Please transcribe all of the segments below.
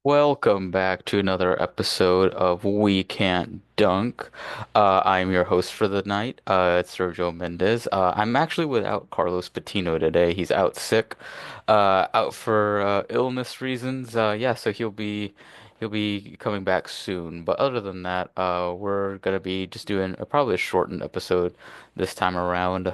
Welcome back to another episode of We Can't Dunk. I'm your host for the night. It's Sergio Mendez. I'm actually without Carlos Patino today. He's out sick, out for illness reasons. Yeah, so he'll be coming back soon. But other than that, we're gonna be just doing probably a shortened episode this time around.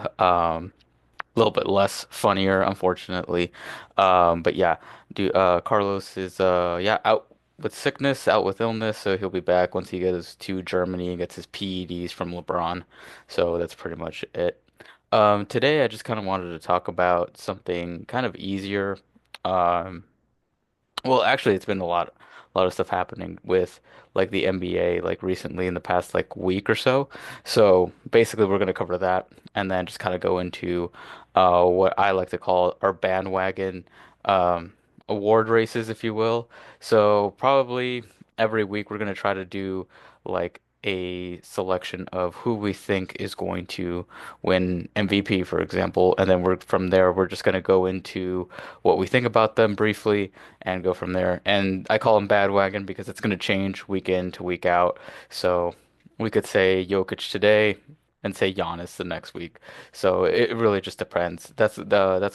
A little bit less funnier, unfortunately. But yeah, Carlos is yeah out with sickness, out with illness, so he'll be back once he goes to Germany and gets his PEDs from LeBron. So that's pretty much it. Today I just kind of wanted to talk about something kind of easier. Um, well, actually, it's been a lot of stuff happening with like the NBA, like recently in the past like week or so. So basically, we're going to cover that and then just kind of go into what I like to call our bandwagon um, award races, if you will. So probably every week we're going to try to do like a selection of who we think is going to win MVP, for example, and then we're from there we're just going to go into what we think about them briefly and go from there. And I call them bandwagon because it's going to change week in to week out. So we could say Jokic today and say Giannis the next week. So it really just depends. That's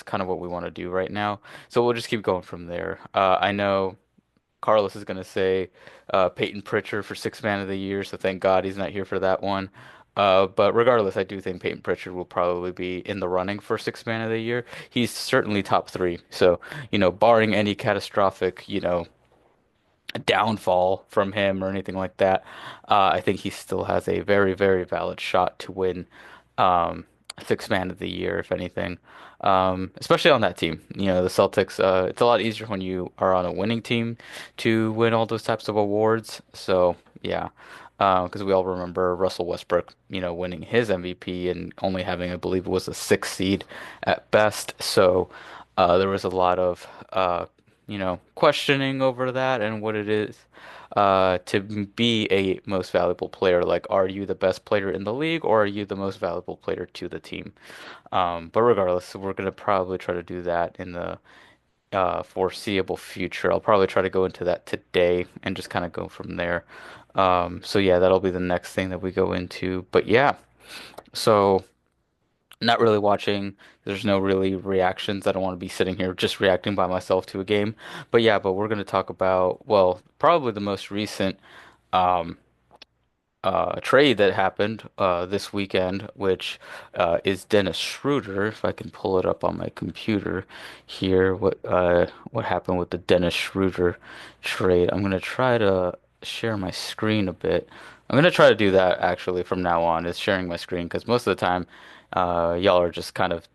kind of what we want to do right now. So we'll just keep going from there. I know Carlos is going to say Peyton Pritchard for Sixth Man of the Year, so thank God he's not here for that one. But regardless, I do think Peyton Pritchard will probably be in the running for Sixth Man of the Year. He's certainly top three. So, barring any catastrophic, downfall from him or anything like that, I think he still has a very, very valid shot to win um, Sixth Man of the Year, if anything. Especially on that team. The Celtics, it's a lot easier when you are on a winning team to win all those types of awards. So, yeah. Because we all remember Russell Westbrook, winning his MVP and only having, I believe it was a sixth seed at best. So, there was a lot of questioning over that and what it is to be a most valuable player. Like, are you the best player in the league or are you the most valuable player to the team? But regardless, we're gonna probably try to do that in the foreseeable future. I'll probably try to go into that today and just kind of go from there. So yeah, that'll be the next thing that we go into. But yeah, so. Not really watching. There's no really reactions. I don't want to be sitting here just reacting by myself to a game. But we're going to talk about, well, probably the most recent um, trade that happened this weekend, which is Dennis Schroeder. If I can pull it up on my computer here, what happened with the Dennis Schroeder trade? I'm gonna try to share my screen a bit. I'm gonna try to do that actually from now on, is sharing my screen because most of the time, y'all are just kind of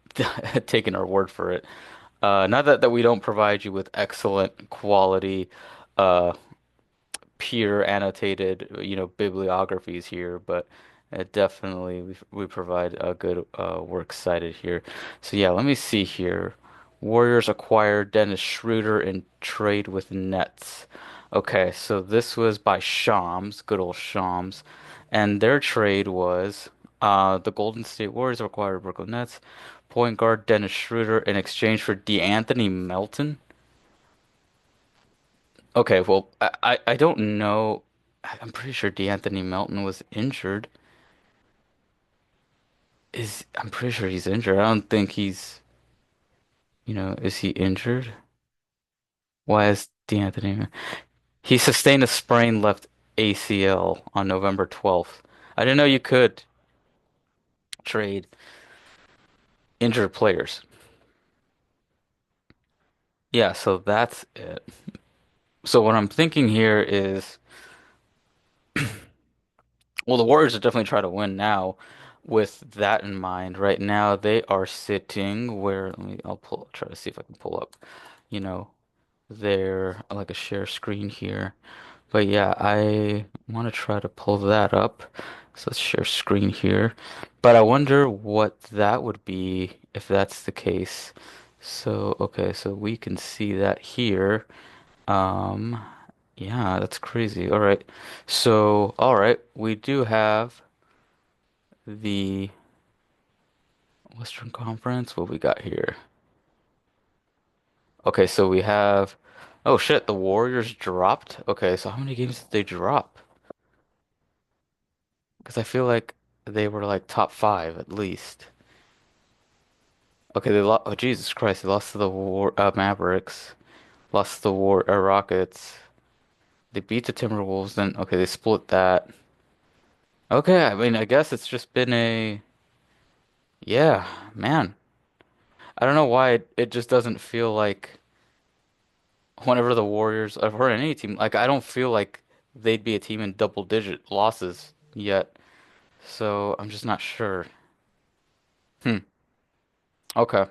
taking our word for it. Not that we don't provide you with excellent quality. Uh, Peer annotated, bibliographies here, but definitely we provide a good works cited here. So yeah, let me see here. Warriors acquired Dennis Schroeder in trade with Nets. Okay, so this was by Shams, good old Shams, and their trade was the Golden State Warriors acquired Brooklyn Nets point guard Dennis Schroeder in exchange for DeAnthony Melton. Okay, well, I don't know. I'm pretty sure DeAnthony Melton was injured. I'm pretty sure he's injured. I don't think is he injured? Why is DeAnthony? He sustained a sprained left ACL on November 12th. I didn't know you could trade injured players. Yeah, so that's it. So what I'm thinking here is, well, the Warriors are definitely trying to win now with that in mind. Right now, they are sitting where, try to see if I can pull up, you know, their, like a share screen here. But yeah, I want to try to pull that up. So let's share screen here. But I wonder what that would be if that's the case. So, okay, so we can see that here. Um, yeah, that's crazy. All right. So, all right, we do have the Western Conference. What we got here? Okay, so we have Oh shit, the Warriors dropped? Okay, so how many games did they drop? Because I feel like they were like top five at least. Okay, they lost. Oh Jesus Christ, they lost to the Mavericks, lost to the Rockets. They beat the Timberwolves. Then okay, they split that. Okay, I mean, I guess it's just been a yeah, man. I don't know why it just doesn't feel like whenever the Warriors or any team, like I don't feel like they'd be a team in double digit losses yet. So I'm just not sure. Hmm. Okay.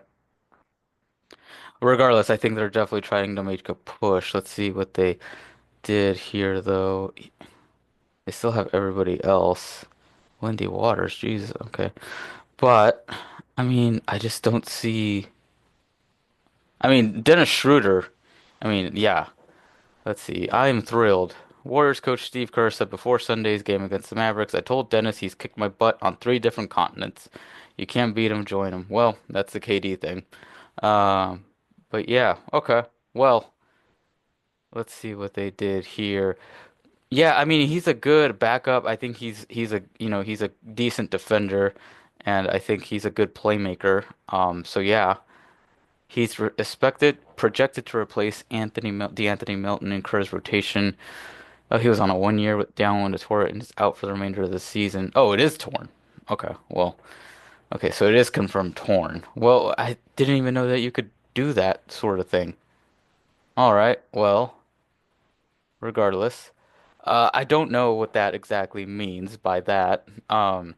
Regardless, I think they're definitely trying to make a push. Let's see what they did here, though. They still have everybody else. Wendy Waters, Jesus. Okay. But, I mean, I just don't see. I mean, Dennis Schroeder. I mean, yeah. Let's see. I am thrilled. Warriors coach Steve Kerr said before Sunday's game against the Mavericks, I told Dennis he's kicked my butt on three different continents. You can't beat him, join him. Well, that's the KD thing. Um, but yeah, okay. Well, let's see what they did here. Yeah, I mean, he's a good backup. I think he's a, he's a decent defender, and I think he's a good playmaker. So yeah, he's re expected projected to replace DeAnthony Melton in Kerr's rotation. Oh, he was on a 1 year with down one to tore it and is out for the remainder of the season. Oh, it is torn. Okay, well, okay, so it is confirmed torn. Well, I didn't even know that you could do that sort of thing. All right, well, regardless, I don't know what that exactly means by that. I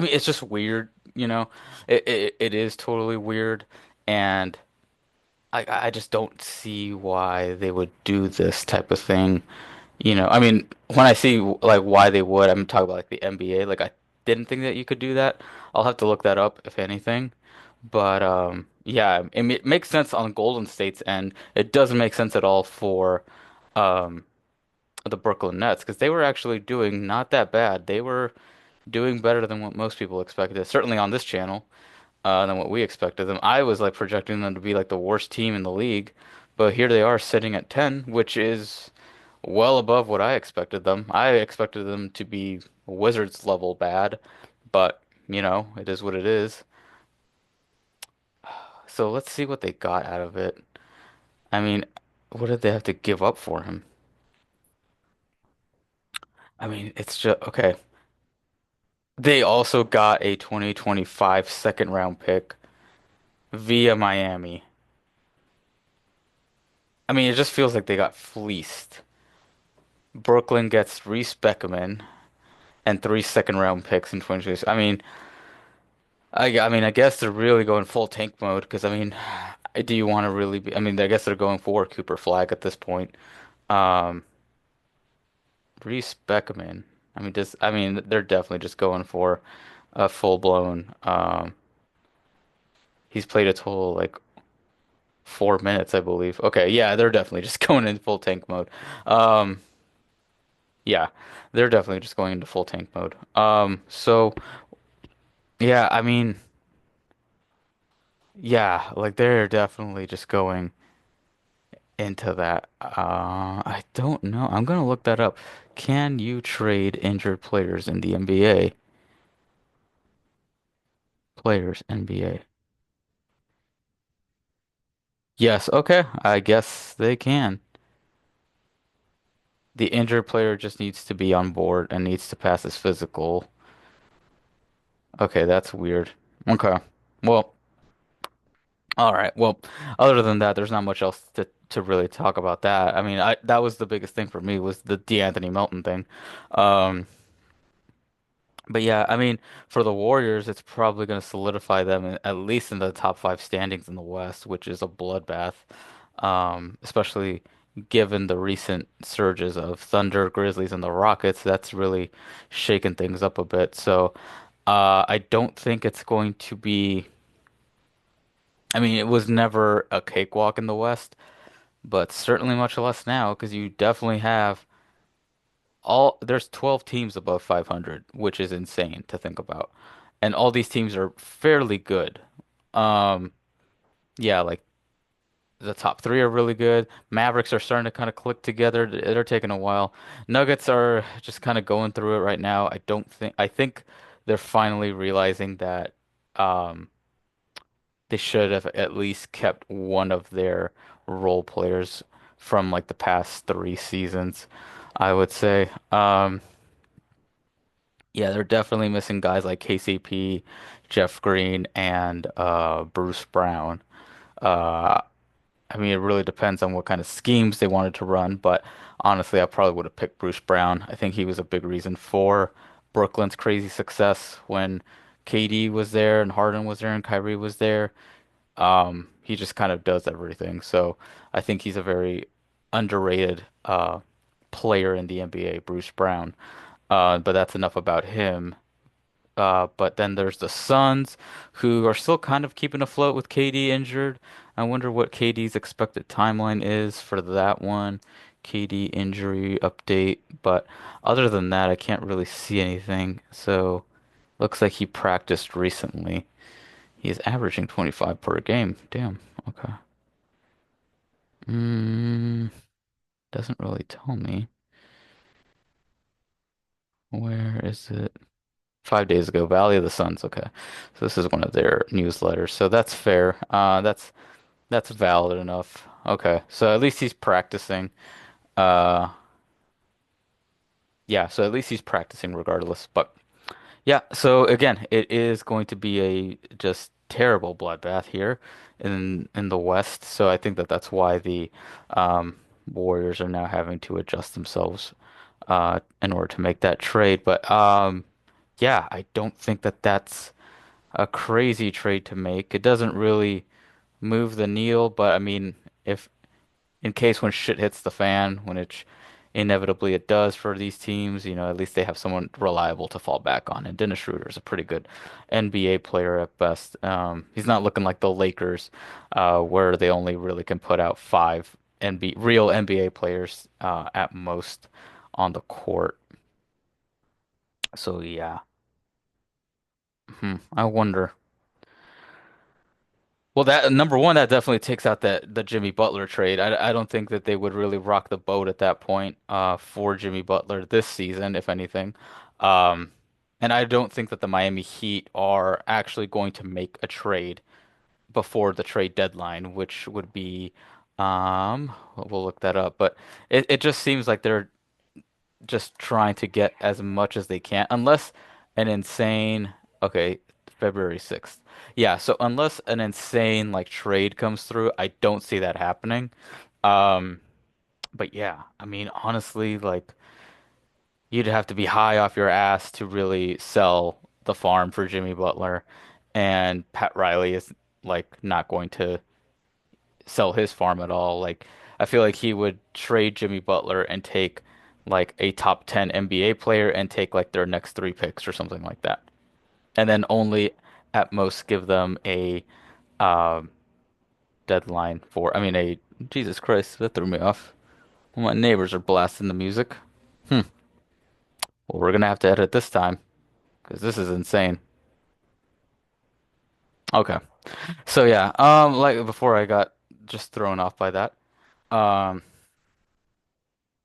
mean, it's just weird, you know. It is totally weird, and I just don't see why they would do this type of thing. I mean, when I see like why they would, I'm talking about like the NBA. Like I didn't think that you could do that. I'll have to look that up if anything. But yeah, it makes sense on Golden State's end. It doesn't make sense at all for um the Brooklyn Nets because they were actually doing not that bad. They were doing better than what most people expected, certainly on this channel, than what we expected them. I was like projecting them to be like the worst team in the league, but here they are sitting at 10, which is well above what I expected them. I expected them to be Wizards level bad, but it is what it is. So let's see what they got out of it. I mean, what did they have to give up for him? I mean, it's just okay. They also got a 2025 second round pick via Miami. I mean, it just feels like they got fleeced. Brooklyn gets Reese Beckman and three second round picks in 2026. I mean, I guess they're really going full tank mode because I mean, do you want to really be? I mean, I guess they're going for Cooper Flag at this point. Um, Reese Beckman. I mean they're definitely just going for a full blown. He's played a total like 4 minutes, I believe. Okay, yeah, they're definitely just going in full tank mode. Um, yeah, they're definitely just going into full tank mode. So yeah, I mean, yeah, like they're definitely just going into that. I don't know. I'm gonna look that up. Can you trade injured players in the NBA? Players, NBA. Yes, okay. I guess they can. The injured player just needs to be on board and needs to pass his physical. Okay, that's weird. Okay. Well, all right. Well, other than that, there's not much else to really talk about that. I mean, I that was the biggest thing for me was the DeAnthony Melton thing. Um, but yeah, I mean, for the Warriors, it's probably going to solidify them at least in the top five standings in the West, which is a bloodbath. Especially given the recent surges of Thunder, Grizzlies, and the Rockets. That's really shaken things up a bit. So, I don't think it's going to be. I mean, it was never a cakewalk in the West, but certainly much less now because you definitely have there's 12 teams above 500, which is insane to think about. And all these teams are fairly good. Um, yeah, like the top three are really good. Mavericks are starting to kind of click together. They're taking a while. Nuggets are just kind of going through it right now. I think they're finally realizing that um they should have at least kept one of their role players from like the past 3 seasons, I would say. Yeah, they're definitely missing guys like KCP, Jeff Green, and Bruce Brown. Uh, I mean, it really depends on what kind of schemes they wanted to run, but honestly, I probably would have picked Bruce Brown. I think he was a big reason for Brooklyn's crazy success when KD was there and Harden was there and Kyrie was there. He just kind of does everything. So I think he's a very underrated player in the NBA, Bruce Brown. But that's enough about him. But then there's the Suns, who are still kind of keeping afloat with KD injured. I wonder what KD's expected timeline is for that one. KD injury update. But other than that, I can't really see anything. So looks like he practiced recently. He's averaging 25 per game. Damn. Okay. Mm, doesn't really tell me. Where is it? 5 days ago, Valley of the Suns. Okay. So this is one of their newsletters. So that's fair. That's valid enough. Okay. So at least he's practicing. Uh yeah, so at least he's practicing regardless. But yeah, so again, it is going to be a just terrible bloodbath here in the West. So I think that that's why the Warriors are now having to adjust themselves in order to make that trade. But yeah, I don't think that that's a crazy trade to make. It doesn't really move the needle, but I mean, if in case when shit hits the fan, when inevitably it does for these teams, at least they have someone reliable to fall back on. And Dennis Schroeder is a pretty good NBA player at best. He's not looking like the Lakers, where they only really can put out five real NBA players at most on the court. So yeah, I wonder. Well, that number one, that definitely takes out that the Jimmy Butler trade. I don't think that they would really rock the boat at that point for Jimmy Butler this season, if anything. Um, and I don't think that the Miami Heat are actually going to make a trade before the trade deadline, which would be we'll look that up. But it just seems like they're just trying to get as much as they can, unless an insane, okay, February 6th. Yeah, so unless an insane like trade comes through, I don't see that happening. Um, but yeah, I mean, honestly, like you'd have to be high off your ass to really sell the farm for Jimmy Butler, and Pat Riley is like not going to sell his farm at all. Like I feel like he would trade Jimmy Butler and take like a top 10 NBA player and take like their next three picks or something like that. And then only at most give them a um deadline for I mean a Jesus Christ, that threw me off. My neighbors are blasting the music. Hmm. Well, we're gonna have to edit this time because this is insane. Okay. So yeah, like before I got just thrown off by that. Um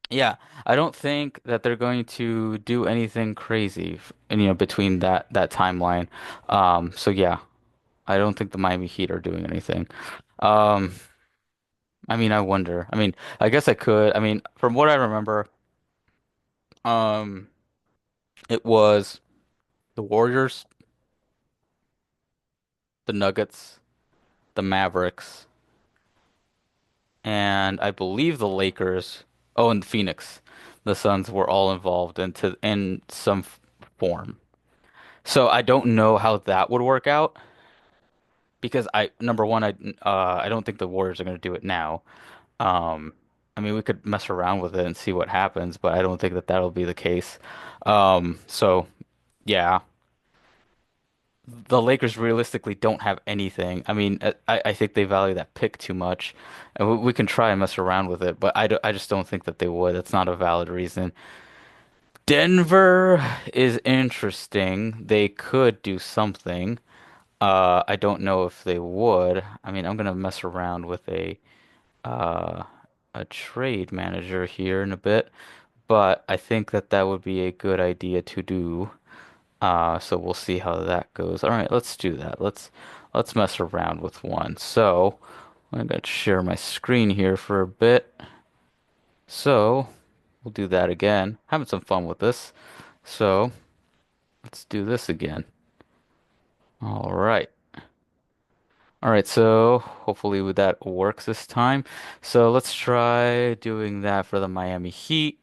Yeah, I don't think that they're going to do anything crazy, between that timeline. So yeah, I don't think the Miami Heat are doing anything. Um, I mean, I wonder. I mean, I guess I could. I mean, from what I remember, um, it was the Warriors, the Nuggets, the Mavericks, and I believe the Lakers. Oh, and Phoenix. The Suns were all involved in some form. So I don't know how that would work out. Because number one, I don't think the Warriors are going to do it now. Um, I mean, we could mess around with it and see what happens, but I don't think that that'll be the case. So yeah, the Lakers realistically don't have anything. I mean, I think they value that pick too much, and we can try and mess around with it, but I just don't think that they would. That's not a valid reason. Denver is interesting. They could do something. I don't know if they would. I mean, I'm gonna mess around with uh a trade manager here in a bit, but I think that that would be a good idea to do. So we'll see how that goes. All right, let's do that. Let's mess around with one. So I'm gonna share my screen here for a bit. So we'll do that again. Having some fun with this. So let's do this again. All right. All right, so hopefully that works this time. So let's try doing that for the Miami Heat.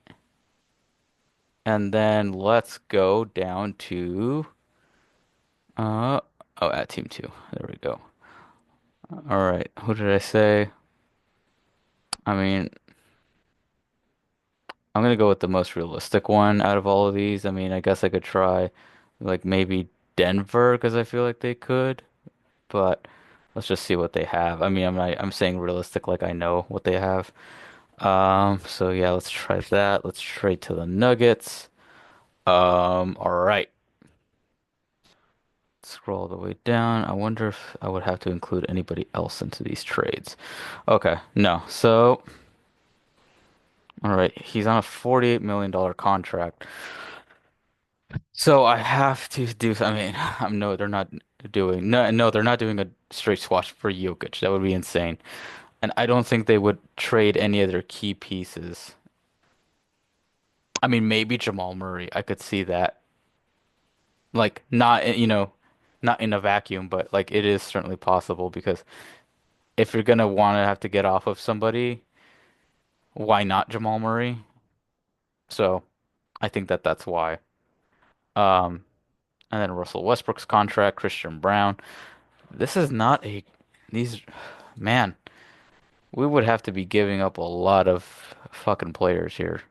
And then let's go down to uh oh, at team two. There we go. All right, who did I say? I mean, I'm gonna go with the most realistic one out of all of these. I mean, I guess I could try like maybe Denver because I feel like they could, but let's just see what they have. I mean, I'm saying realistic like I know what they have. So yeah, let's try that. Let's trade to the Nuggets. All right. Scroll all the way down. I wonder if I would have to include anybody else into these trades. Okay, no. So, all right, he's on a $48 million contract. So I have to do, I mean, no, they're not doing, no, they're not doing a straight swash for Jokic. That would be insane. And I don't think they would trade any of their key pieces. I mean, maybe Jamal Murray. I could see that. Like, not in a vacuum, but like it is certainly possible because if you're gonna want to have to get off of somebody, why not Jamal Murray? So I think that that's why. Um, and then Russell Westbrook's contract, Christian Brown. This is not a, these, man, we would have to be giving up a lot of fucking players here.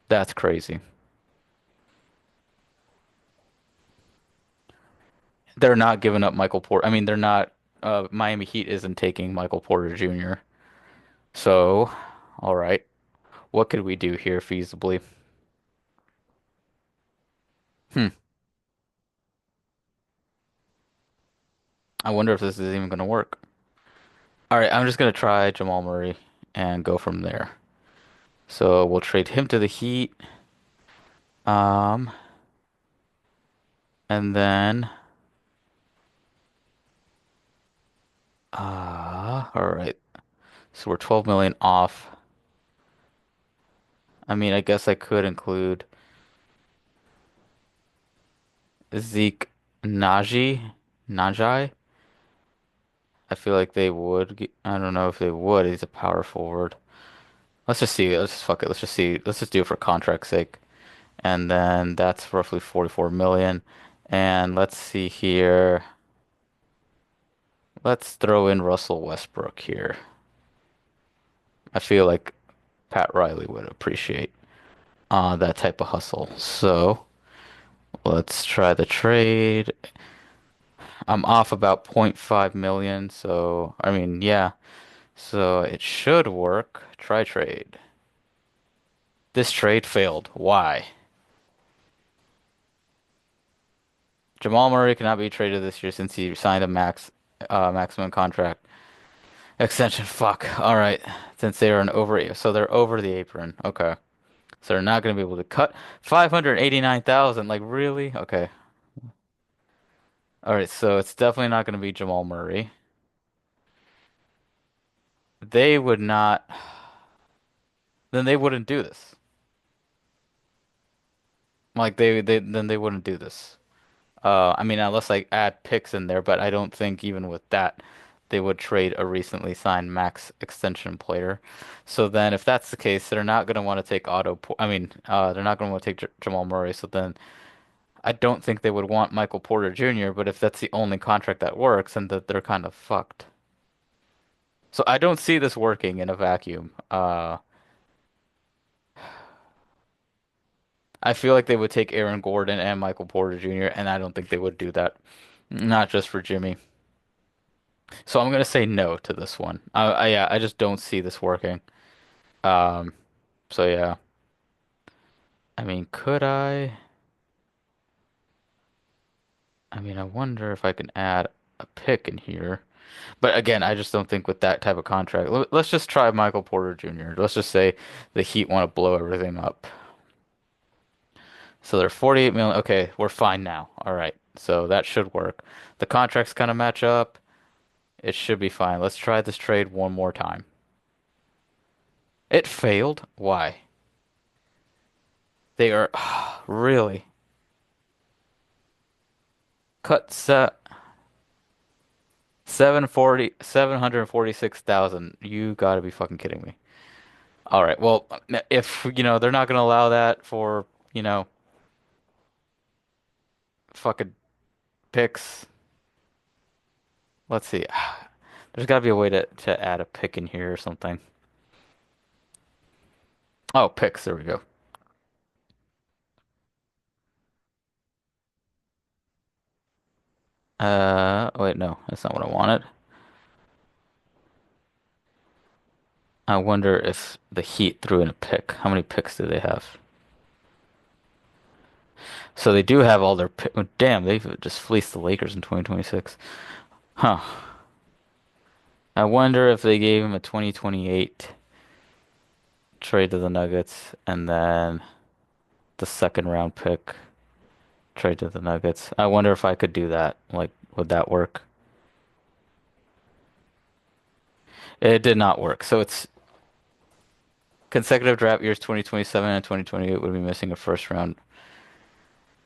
That's crazy. They're not giving up Michael Porter. I mean, they're not, Miami Heat isn't taking Michael Porter Jr. So, all right. What could we do here feasibly? Hmm. I wonder if this is even going to work. All right, I'm just going to try Jamal Murray and go from there. So we'll trade him to the Heat. Um, and then, all right. So we're 12 million off. I mean, I guess I could include Zeke Najee. I feel like they would. I don't know if they would. He's a power forward. Let's just see. Let's just fuck it. Let's just see. Let's just do it for contract's sake. And then that's roughly 44 million. And let's see here. Let's throw in Russell Westbrook here. I feel like Pat Riley would appreciate that type of hustle. So let's try the trade. I'm off about point 0.5 million. So, I mean, yeah. So it should work. Try trade. This trade failed. Why? Jamal Murray cannot be traded this year since he signed a maximum contract extension. Fuck. All right. Since they are an over, so they're over the apron. Okay. So they're not going to be able to cut 589,000. Like really? Okay. All right. So it's definitely not going to be Jamal Murray. They would not. Then they wouldn't do this. Like they wouldn't do this. I mean, unless I add picks in there, but I don't think even with that they would trade a recently signed max extension player. So then, if that's the case, they're not going to want to take I mean, they're not going to want to take J Jamal Murray. So then, I don't think they would want Michael Porter Jr. But if that's the only contract that works, then that they're kind of fucked. So I don't see this working in a vacuum. I feel like they would take Aaron Gordon and Michael Porter Jr. and I don't think they would do that. Not just for Jimmy. So I'm gonna say no to this one. Yeah, I just don't see this working. Um, so yeah. I mean, could I? I mean, I wonder if I can add a pick in here. But again, I just don't think with that type of contract. Let's just try Michael Porter Jr. Let's just say the Heat want to blow everything up. So they're 48 million. Okay, we're fine now. All right. So that should work. The contracts kind of match up. It should be fine. Let's try this trade one more time. It failed. Why? They are really cut set 746,000. You gotta be fucking kidding me. All right. Well, if they're not gonna allow that for, you know, fucking picks. Let's see. There's gotta be a way to add a pick in here or something. Oh, picks. There we go. Wait, no, that's not what I wanted. I wonder if the Heat threw in a pick. How many picks do they have? So they do have all their pick. Oh, damn, they've just fleeced the Lakers in 2026. Huh. I wonder if they gave him a 2028 trade to the Nuggets and then the second round pick trade to the Nuggets. I wonder if I could do that. Like, would that work? It did not work. So it's consecutive draft years 2027 and 2028 would be missing a first round.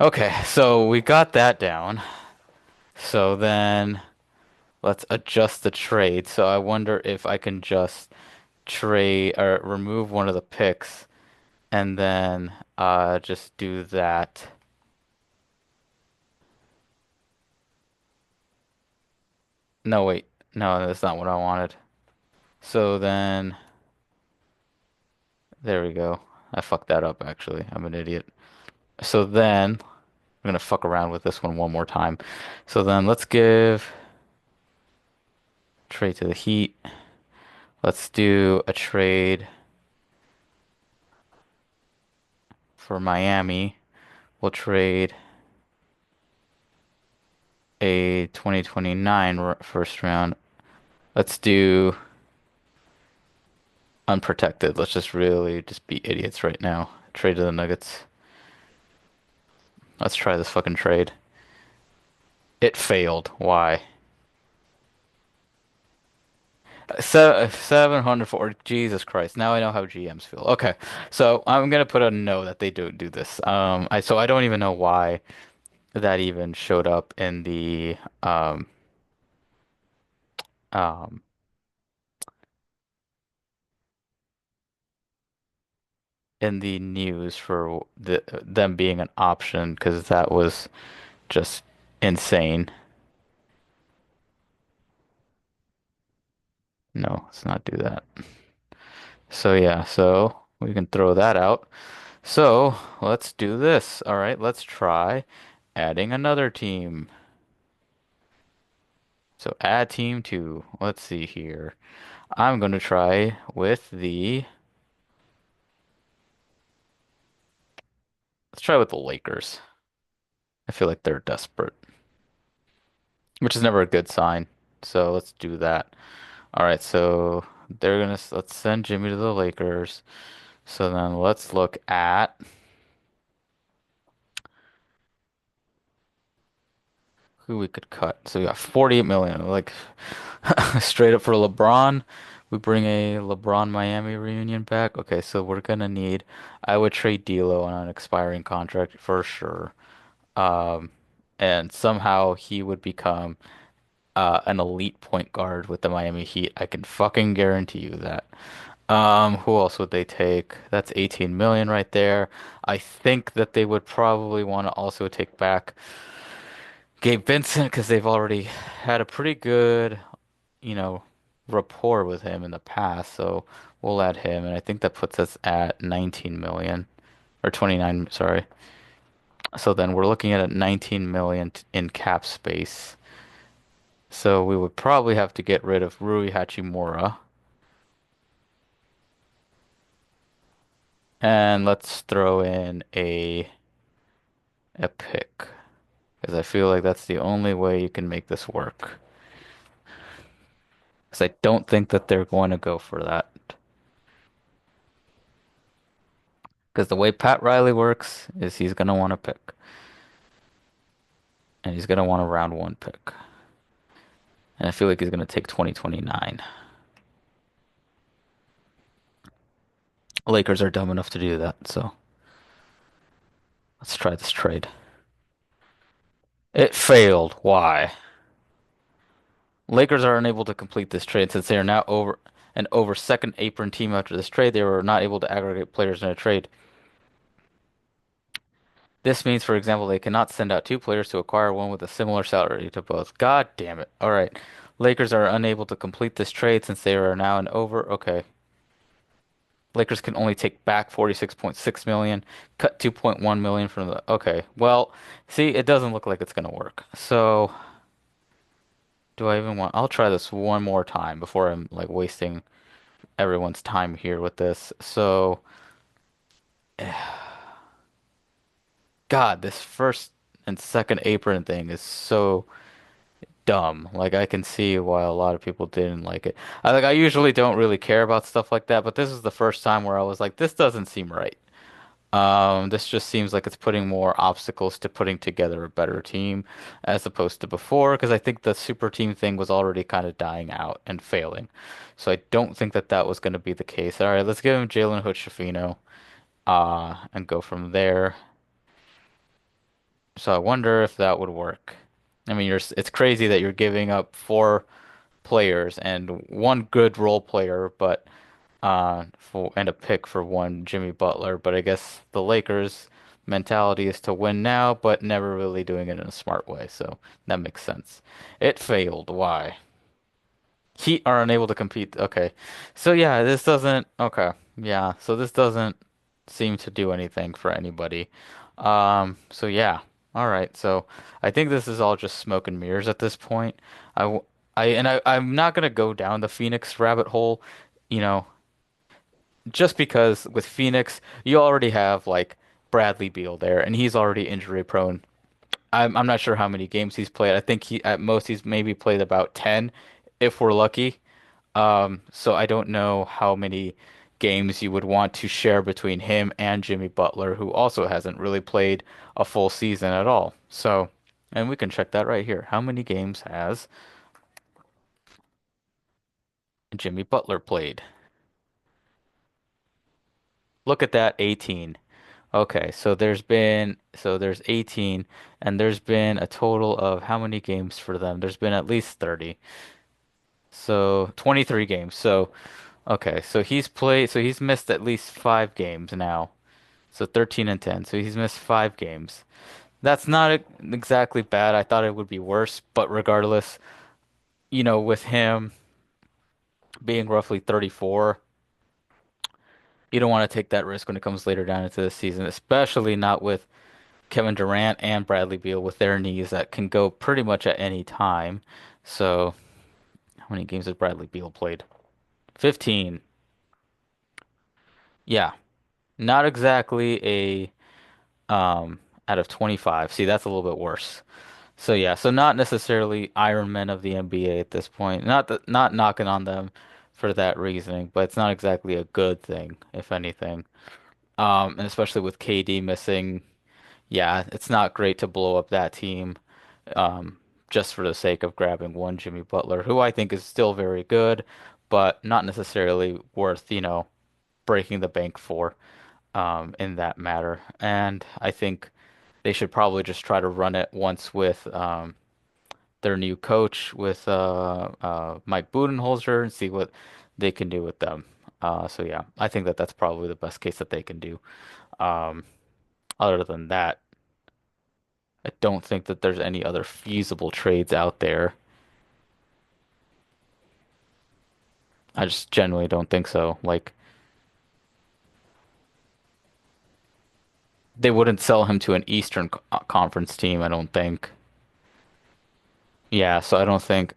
Okay, so we got that down. So then let's adjust the trade. So I wonder if I can just trade or remove one of the picks and then just do that. No, wait. No, that's not what I wanted. So then there we go. I fucked that up actually. I'm an idiot. So then I'm gonna fuck around with this one more time. So then let's give trade to the Heat. Let's do a trade for Miami. We'll trade a 2029 first round. Let's do unprotected. Let's just really just be idiots right now. Trade to the Nuggets. Let's try this fucking trade. It failed. Why? 740. Jesus Christ. Now I know how GMs feel. Okay. So I'm gonna put a no that they don't do this. I don't even know why that even showed up um um in the news for them being an option because that was just insane. No, let's not do that. So yeah, so we can throw that out. So let's do this. All right, let's try adding another team. So add team two. Let's see here. I'm going to try with let's try with the Lakers. I feel like they're desperate, which is never a good sign. So let's do that. All right, so let's send Jimmy to the Lakers. So then let's look at who we could cut. So we got 48 million, like straight up for LeBron. We bring a LeBron Miami reunion back. Okay, so we're gonna need. I would trade D'Lo on an expiring contract for sure. Um, and somehow he would become an elite point guard with the Miami Heat. I can fucking guarantee you that. Who else would they take? That's 18 million right there. I think that they would probably want to also take back Gabe Vincent because they've already had a pretty good, you know, rapport with him in the past. So we'll add him, and I think that puts us at 19 million or 29, sorry. So then we're looking at a 19 million in cap space. So we would probably have to get rid of Rui Hachimura. And let's throw in a pick. Because I feel like that's the only way you can make this work. Because I don't think that they're going to go for that. Because the way Pat Riley works is he's going to want to pick. And he's going to want a round one pick. And I feel like he's going to take 2029. Lakers are dumb enough to do that, so let's try this trade. It failed. Why? Lakers are unable to complete this trade since they are now over second apron team after this trade. They were not able to aggregate players in a trade. This means, for example, they cannot send out two players to acquire one with a similar salary to both. God damn it. All right. Lakers are unable to complete this trade since they are now in over. Okay. Lakers can only take back 46.6 million, cut 2.1 million from the. Okay. Well, see, it doesn't look like it's going to work. So, do I even want? I'll try this one more time before I'm like wasting everyone's time here with this. So, God, this first and second apron thing is so dumb. Like I can see why a lot of people didn't like it. I usually don't really care about stuff like that, but this is the first time where I was like, this doesn't seem right. This just seems like it's putting more obstacles to putting together a better team as opposed to before, because I think the super team thing was already kind of dying out and failing. So I don't think that that was going to be the case. All right, let's give him Jalen Hood-Schifino, and go from there. So I wonder if that would work. I mean, it's crazy that you're giving up four players and one good role player, but for and a pick for one Jimmy Butler. But I guess the Lakers' mentality is to win now, but never really doing it in a smart way. So that makes sense. It failed. Why? Heat are unable to compete. Okay. So yeah, this doesn't. Okay. Yeah. So this doesn't seem to do anything for anybody. So yeah. All right. So I think this is all just smoke and mirrors at this point. I, w- I'm not gonna go down the Phoenix rabbit hole, you know, just because with Phoenix, you already have like Bradley Beal there, and he's already injury prone. I'm not sure how many games he's played. I think he at most he's maybe played about 10 if we're lucky. So I don't know how many games you would want to share between him and Jimmy Butler, who also hasn't really played a full season at all. So, and we can check that right here. How many games has Jimmy Butler played? Look at that, 18. Okay, so there's 18 and there's been a total of how many games for them? There's been at least 30. So 23 games. So okay, so he's missed at least 5 games now. So 13 and 10. So he's missed 5 games. That's not exactly bad. I thought it would be worse, but regardless, with him being roughly 34, you don't want to take that risk when it comes later down into the season, especially not with Kevin Durant and Bradley Beal with their knees that can go pretty much at any time. So, how many games has Bradley Beal played? 15. Yeah, not exactly a out of 25. See, that's a little bit worse. So yeah, so not necessarily Iron Men of the NBA at this point. Not knocking on them for that reasoning, but it's not exactly a good thing, if anything. And especially with KD missing, yeah, it's not great to blow up that team, just for the sake of grabbing one Jimmy Butler, who I think is still very good, but not necessarily worth, breaking the bank for, in that matter. And I think they should probably just try to run it once with their new coach, with Mike Budenholzer, and see what they can do with them. So yeah, I think that that's probably the best case that they can do. Um, Other than that, I don't think that there's any other feasible trades out there. I just genuinely don't think so. Like they wouldn't sell him to an Eastern Conference team, I don't think. Yeah, so I don't think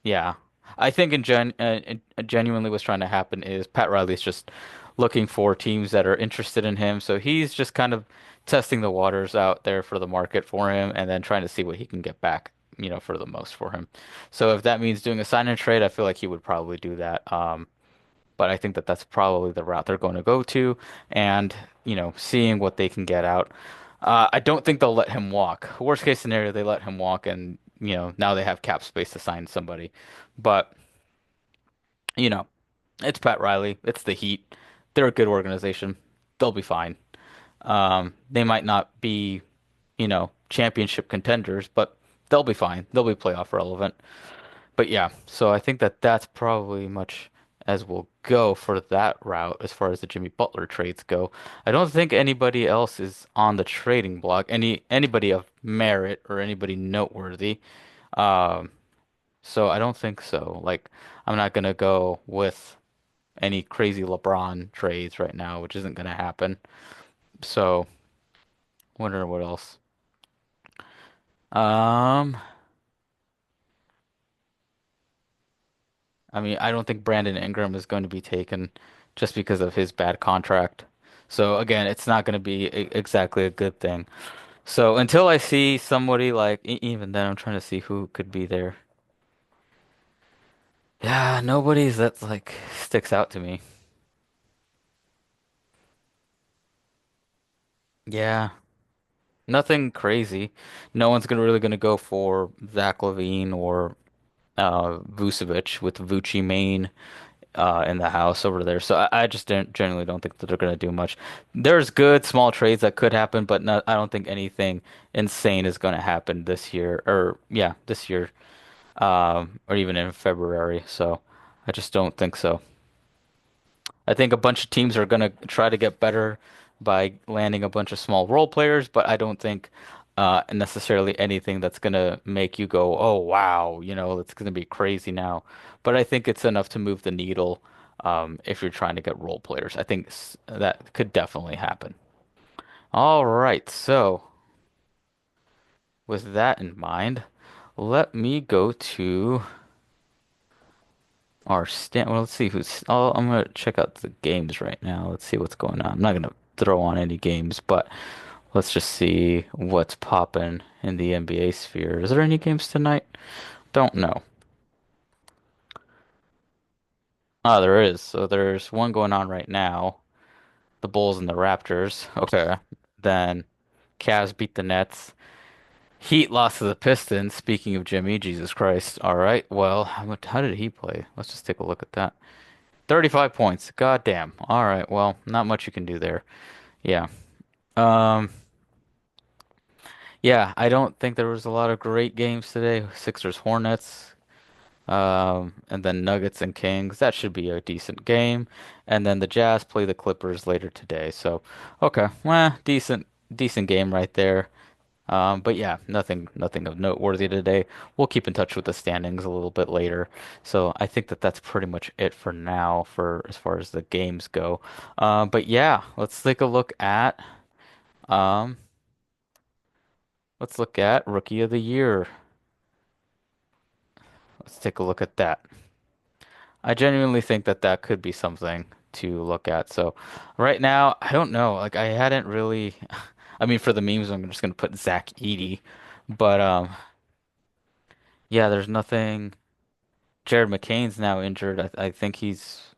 yeah. I think genuinely what's trying to happen is Pat Riley's just looking for teams that are interested in him. So he's just kind of testing the waters out there for the market for him and then trying to see what he can get back, for the most for him. So if that means doing a sign and trade, I feel like he would probably do that. But I think that that's probably the route they're going to go to, and seeing what they can get out. I don't think they'll let him walk. Worst case scenario, they let him walk, and now they have cap space to sign somebody. But you know, it's Pat Riley, it's the Heat. They're a good organization. They'll be fine. They might not be, championship contenders, but they'll be fine. They'll be playoff relevant. But yeah, so I think that that's probably much as we'll go for that route as far as the Jimmy Butler trades go. I don't think anybody else is on the trading block, anybody of merit or anybody noteworthy. Um, so I don't think so. Like I'm not gonna go with any crazy LeBron trades right now, which isn't gonna happen. So wonder what else. Um, I mean, I don't think Brandon Ingram is going to be taken just because of his bad contract. So again, it's not going to be exactly a good thing. So until I see somebody like even then, I'm trying to see who could be there. Yeah, nobody's that like sticks out to me. Yeah, nothing crazy. No one's gonna really gonna go for Zach LaVine or Vucevic with Vucci Main in the house over there. So I just don't, generally don't think that they're going to do much. There's good small trades that could happen, but not, I don't think anything insane is going to happen this year, or yeah, this year, or even in February. So I just don't think so. I think a bunch of teams are going to try to get better by landing a bunch of small role players, but I don't think necessarily anything that's going to make you go, oh, wow, it's going to be crazy now. But I think it's enough to move the needle if you're trying to get role players. I think that could definitely happen. All right, so with that in mind, let me go to our stand. Well, let's see who's. Oh, I'm gonna check out the games right now. Let's see what's going on. I'm not gonna throw on any games, but let's just see what's popping in the NBA sphere. Is there any games tonight? Don't know. Ah, there is. So there's one going on right now. The Bulls and the Raptors. Okay. Then Cavs beat the Nets. Heat lost to the Pistons. Speaking of Jimmy, Jesus Christ. All right. Well, how did he play? Let's just take a look at that. 35 points. God damn. All right. Well, not much you can do there. Yeah. Um, yeah, I don't think there was a lot of great games today. Sixers, Hornets, and then Nuggets and Kings. That should be a decent game. And then the Jazz play the Clippers later today. So, okay, well, decent game right there. But yeah, nothing of noteworthy today. We'll keep in touch with the standings a little bit later. So I think that that's pretty much it for now for as far as the games go. But yeah, um let's look at Rookie of the Year. Let's take a look at that. I genuinely think that that could be something to look at. So right now, I don't know. Like I hadn't really, I mean, for the memes, I'm just gonna put Zach Edey, but yeah, there's nothing. Jared McCain's now injured. I think he's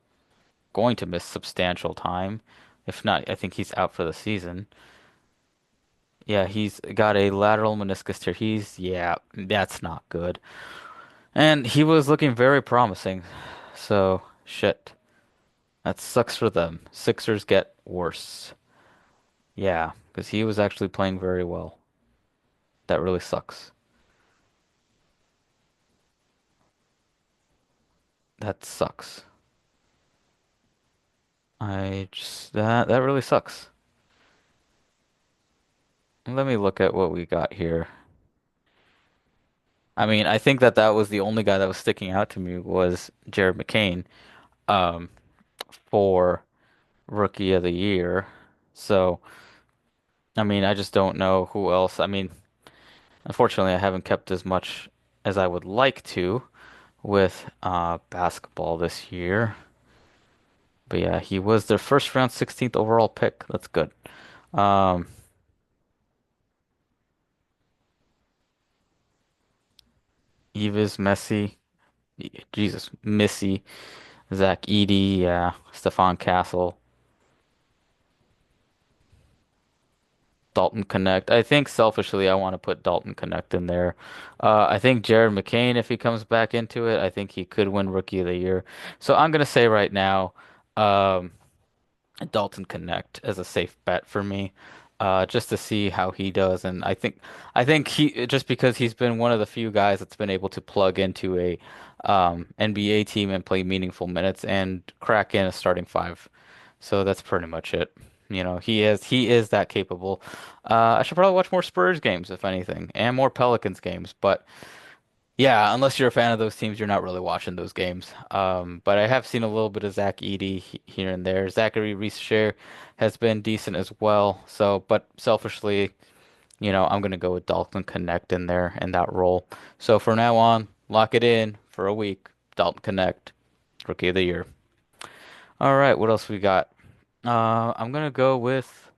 going to miss substantial time. If not, I think he's out for the season. Yeah, he's got a lateral meniscus tear. Yeah, that's not good. And he was looking very promising. So, shit. That sucks for them. Sixers get worse. Yeah, because he was actually playing very well. That really sucks. That sucks. That really sucks. Let me look at what we got here. I mean, I think that that was the only guy that was sticking out to me was Jared McCain, um, for Rookie of the Year. So, I mean, I just don't know who else. I mean, unfortunately, I haven't kept as much as I would like to with basketball this year. But yeah, he was their first round 16th overall pick. That's good. Um, Eves, Messi, Jesus, Missy, Zach Edey, yeah, Stephon Castle, Dalton Connect. I think selfishly, I want to put Dalton Connect in there. I think Jared McCain, if he comes back into it, I think he could win Rookie of the Year. So I'm gonna say right now, um, Dalton Connect as a safe bet for me, just to see how he does. And I think he just because he's been one of the few guys that's been able to plug into a NBA team and play meaningful minutes and crack in a starting five. So that's pretty much it. He is that capable. I should probably watch more Spurs games, if anything, and more Pelicans games. But yeah, unless you're a fan of those teams, you're not really watching those games. But I have seen a little bit of Zach Edey here and there. Zachary Reese has been decent as well. So, but selfishly, I'm gonna go with Dalton Connect in there in that role. So for now on, lock it in for a week. Dalton Connect, Rookie of the Year. All right, what else we got? I'm gonna go with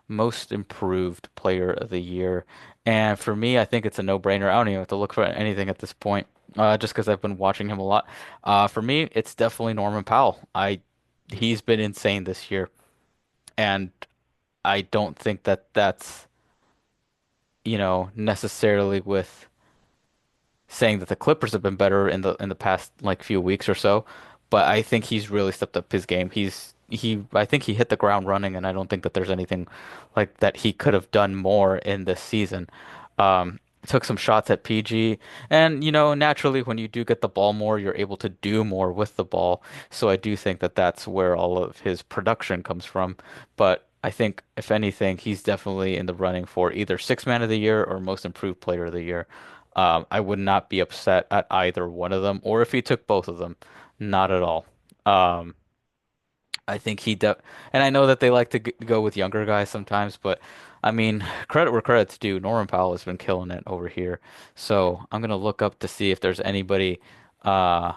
Most Improved Player of the Year. And for me, I think it's a no-brainer. I don't even have to look for anything at this point, just because I've been watching him a lot. For me, it's definitely Norman Powell. He's been insane this year, and I don't think that that's, necessarily with saying that the Clippers have been better in the past like few weeks or so, but I think he's really stepped up his game. I think he hit the ground running, and I don't think that there's anything like that he could have done more in this season. Took some shots at PG, and naturally when you do get the ball more, you're able to do more with the ball. So I do think that that's where all of his production comes from. But I think if anything, he's definitely in the running for either Sixth Man of the Year or Most Improved Player of the Year. I would not be upset at either one of them, or if he took both of them, not at all. Um, I think and I know that they like to go with younger guys sometimes, but I mean, credit where credit's due. Norman Powell has been killing it over here, so I'm gonna look up to see if there's anybody uh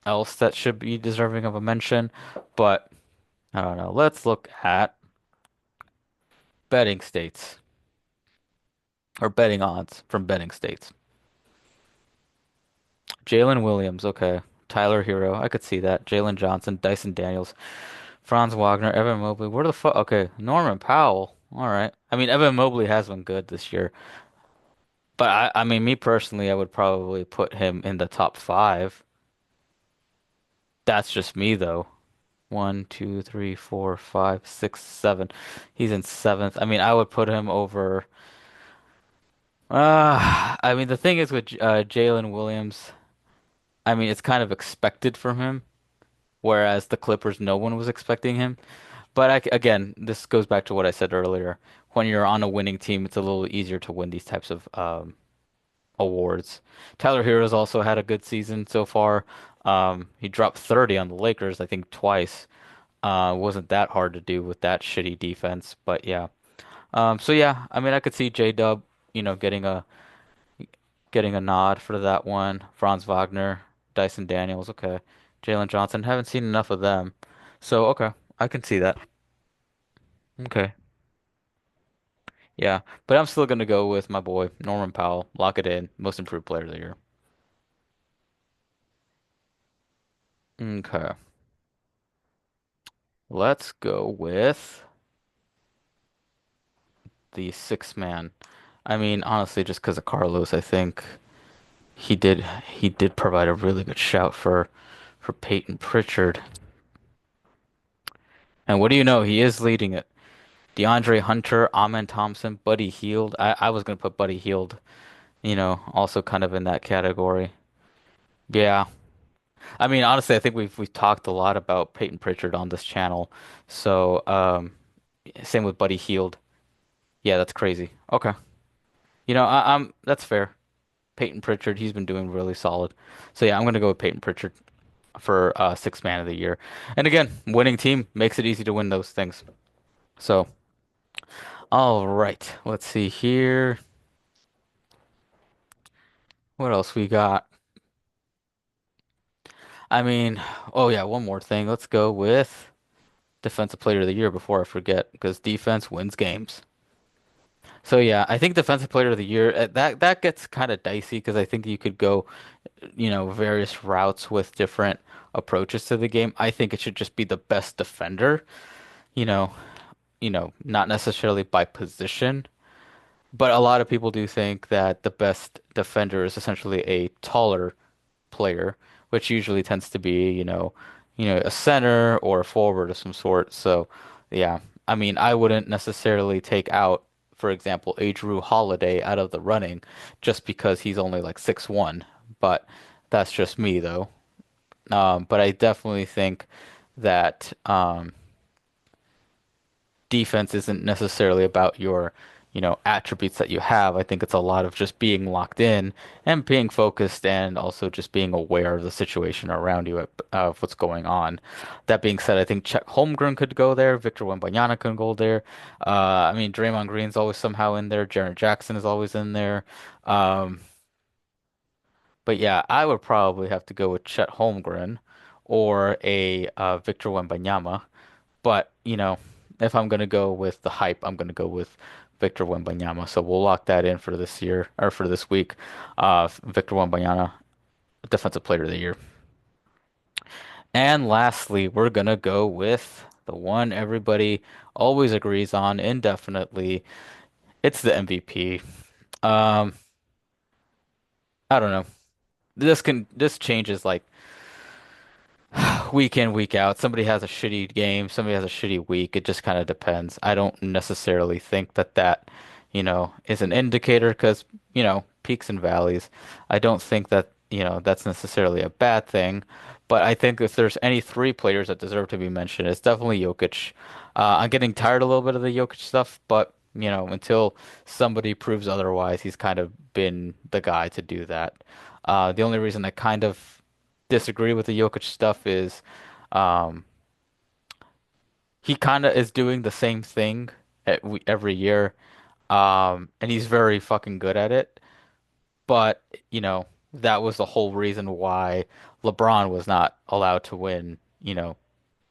else that should be deserving of a mention, but I don't know. Let's look at betting states or betting odds from betting states. Jalen Williams, okay. Tyler Hero, I could see that. Jalen Johnson, Dyson Daniels, Franz Wagner, Evan Mobley. Where the fuck? Okay, Norman Powell. All right. I mean, Evan Mobley has been good this year, but I mean, me personally, I would probably put him in the top five. That's just me, though. One, two, three, four, five, six, seven. He's in seventh. I mean, I would put him over. I mean, the thing is with Jalen Williams. I mean, it's kind of expected from him, whereas the Clippers, no one was expecting him. But again, this goes back to what I said earlier. When you're on a winning team, it's a little easier to win these types of awards. Tyler Hero's also had a good season so far. He dropped 30 on the Lakers, I think twice. Wasn't that hard to do with that shitty defense, but yeah. So yeah, I mean, I could see J-Dub, getting a nod for that one. Franz Wagner, Dyson Daniels, okay. Jalen Johnson, haven't seen enough of them. So okay, I can see that. Okay. Yeah, but I'm still gonna go with my boy Norman Powell. Lock it in. Most improved player of the year. Okay. Let's go with the six man. I mean, honestly, just because of Carlos, I think he did provide a really good shout for Peyton Pritchard. And what do you know? He is leading it. DeAndre Hunter, Amen Thompson, Buddy Hield. I was gonna put Buddy Hield, also kind of in that category. Yeah. I mean, honestly, I think we've talked a lot about Peyton Pritchard on this channel. So, same with Buddy Hield. Yeah, that's crazy. Okay. I'm that's fair. Peyton Pritchard, he's been doing really solid. So yeah, I'm gonna go with Peyton Pritchard for sixth man of the year. And again, winning team makes it easy to win those things. So, all right, let's see here. What else we got? I mean, oh yeah, one more thing. Let's go with Defensive Player of the Year before I forget, because defense wins games. So yeah, I think Defensive Player of the Year that gets kind of dicey because I think you could go, various routes with different approaches to the game. I think it should just be the best defender, you know, not necessarily by position, but a lot of people do think that the best defender is essentially a taller player, which usually tends to be, a center or a forward of some sort. So, yeah, I mean, I wouldn't necessarily take out, for example, a Drew Holiday out of the running just because he's only like 6'1", but that's just me though. But I definitely think that defense isn't necessarily about your, attributes that you have. I think it's a lot of just being locked in and being focused and also just being aware of the situation around you of what's going on. That being said, I think Chet Holmgren could go there. Victor Wembanyama could go there. I mean, Draymond Green's always somehow in there. Jaren Jackson is always in there. Um, but yeah, I would probably have to go with Chet Holmgren or a Victor Wembanyama. But, if I'm going to go with the hype, I'm going to go with Victor Wembanyama. So we'll lock that in for this year or for this week. Victor Wembanyama, Defensive Player of the Year. And lastly, we're going to go with the one everybody always agrees on indefinitely. It's the MVP. Um, I don't know. This changes like week in, week out. Somebody has a shitty game, somebody has a shitty week. It just kind of depends. I don't necessarily think that, is an indicator because, peaks and valleys. I don't think that, that's necessarily a bad thing. But I think if there's any three players that deserve to be mentioned, it's definitely Jokic. I'm getting tired a little bit of the Jokic stuff, but, until somebody proves otherwise, he's kind of been the guy to do that. The only reason I kind of disagree with the Jokic stuff is um, he kind of is doing the same thing every year, and he's very fucking good at it. But, that was the whole reason why LeBron was not allowed to win,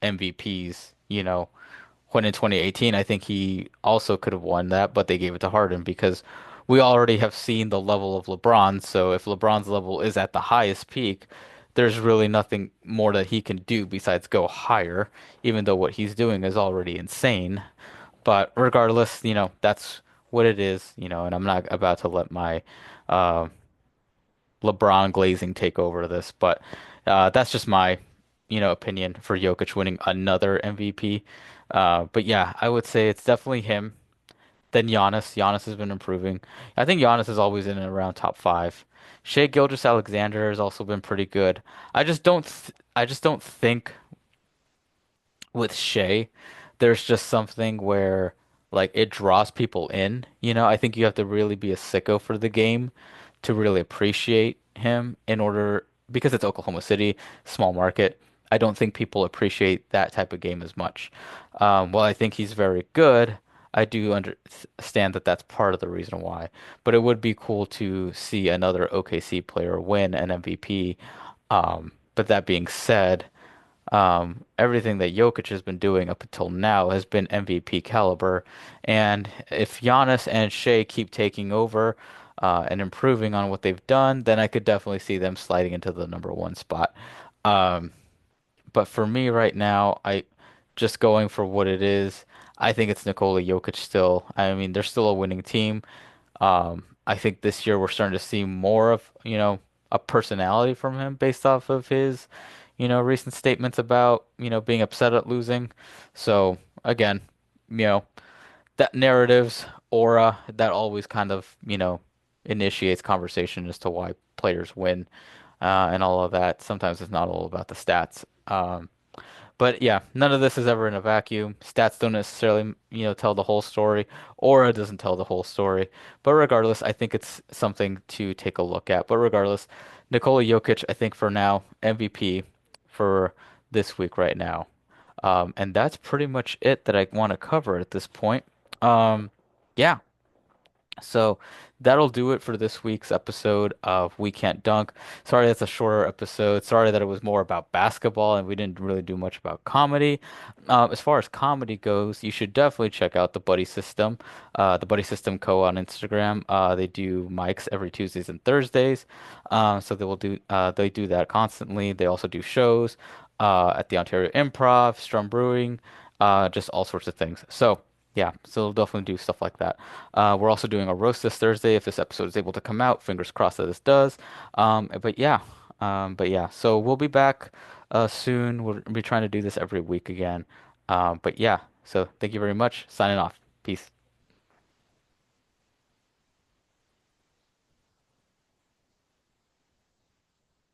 MVPs, when in 2018, I think he also could have won that, but they gave it to Harden because we already have seen the level of LeBron. So if LeBron's level is at the highest peak, there's really nothing more that he can do besides go higher, even though what he's doing is already insane. But regardless, that's what it is, and I'm not about to let my uh, LeBron glazing take over this, but that's just my, opinion for Jokic winning another MVP. But yeah, I would say it's definitely him. Then Giannis. Giannis has been improving. I think Giannis is always in and around top five. Shea Gilgeous-Alexander has also been pretty good. I just don't think with Shea, there's just something where like it draws people in. I think you have to really be a sicko for the game to really appreciate him in order because it's Oklahoma City, small market. I don't think people appreciate that type of game as much. While I think he's very good, I do understand that that's part of the reason why. But it would be cool to see another OKC player win an MVP. But that being said, everything that Jokic has been doing up until now has been MVP caliber. And if Giannis and Shea keep taking over and improving on what they've done, then I could definitely see them sliding into the number one spot. Um, but for me right now, I just going for what it is. I think it's Nikola Jokic still. I mean, they're still a winning team. I think this year we're starting to see more of, a personality from him based off of his, recent statements about, being upset at losing. So again, you know, that narratives aura that always kind of, initiates conversation as to why players win, and all of that. Sometimes it's not all about the stats. But yeah, none of this is ever in a vacuum. Stats don't necessarily, tell the whole story, or it doesn't tell the whole story. But regardless, I think it's something to take a look at. But regardless, Nikola Jokic, I think for now, MVP for this week right now. And that's pretty much it that I want to cover at this point. Um, yeah. So that'll do it for this week's episode of We Can't Dunk. Sorry that's a shorter episode. Sorry that it was more about basketball and we didn't really do much about comedy. As far as comedy goes, you should definitely check out the Buddy System Co. on Instagram. They do mics every Tuesdays and Thursdays. So they do that constantly. They also do shows at the Ontario Improv, Strum Brewing, just all sorts of things. So yeah, so they'll definitely do stuff like that. We're also doing a roast this Thursday if this episode is able to come out. Fingers crossed that this does. But yeah, so we'll be back soon. We'll be trying to do this every week again. But yeah, so thank you very much. Signing off. Peace.